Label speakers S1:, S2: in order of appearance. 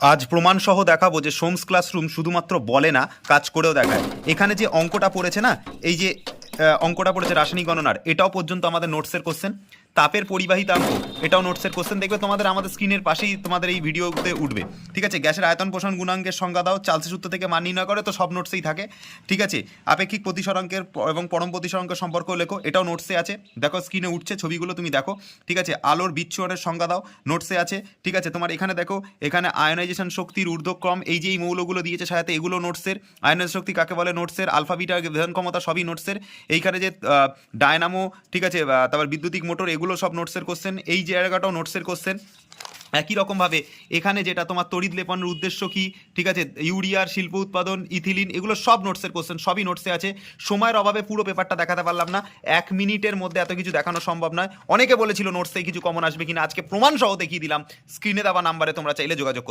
S1: আজ প্রমাণ সহ দেখাবো যে সোমস ক্লাসরুম শুধুমাত্র বলে না, কাজ করেও দেখায়। এখানে যে অঙ্কটা পড়েছে না, এই যে অঙ্কটা পড়েছে রাসায়নিক গণনার, এটাও পর্যন্ত আমাদের নোটসের কোশ্চেন। তাপের পরিবাহিতাঙ্ক, এটাও নোটসের কোশ্চেন। দেখবে তোমাদের আমাদের স্ক্রিনের পাশেই তোমাদের এই ভিডিওতে উঠবে। ঠিক আছে, গ্যাসের আয়তন পোষণ গুণাঙ্কের সংজ্ঞা দাও, চালসি সূত্র থেকে মান নির্ণয় করে, তো সব নোটসেই থাকে। ঠিক আছে, আপেক্ষিক প্রতিসরাঙ্কের এবং পরম প্রতিসরাঙ্কের সম্পর্ক লেখো, এটাও নোটসে আছে। দেখো স্ক্রিনে উঠছে ছবিগুলো, তুমি দেখো। ঠিক আছে, আলোর বিচ্ছুরণের সংজ্ঞা দাও, নোটসে আছে। ঠিক আছে, তোমার এখানে দেখো, এখানে আয়নাইজেশন শক্তির ঊর্ধ্বক্রম, এই যে এই মৌলগুলো দিয়েছে সাথে, এগুলো নোটসের। আয়নাইজেশন শক্তি কাকে বলে নোটসের। আলফা বিটা বিধান ক্ষমতা সবই নোটসের। এইখানে যে ডায়নামো, ঠিক আছে, তারপর বৈদ্যুতিক মোটর, এগুলো সব নোটসের কোশ্চেন। এই জায়গাটাও নোটসের কোশ্চেন। একই রকমভাবে এখানে যেটা তোমার তড়িৎ লেপনের উদ্দেশ্য কি, ঠিক আছে, ইউরিয়ার শিল্প উৎপাদন, ইথিলিন, এগুলো সব নোটসের কোশ্চেন, সবই নোটসে আছে। সময়ের অভাবে পুরো পেপারটা দেখাতে পারলাম না, 1 মিনিটের মধ্যে এত কিছু দেখানো সম্ভব নয়। অনেকে বলেছিল নোটসে কিছু কমন আসবে কিনা, আজকে প্রমাণ সহ দেখিয়ে দিলাম। স্ক্রিনে দেওয়া নাম্বারে তোমরা চাইলে যোগাযোগ করতে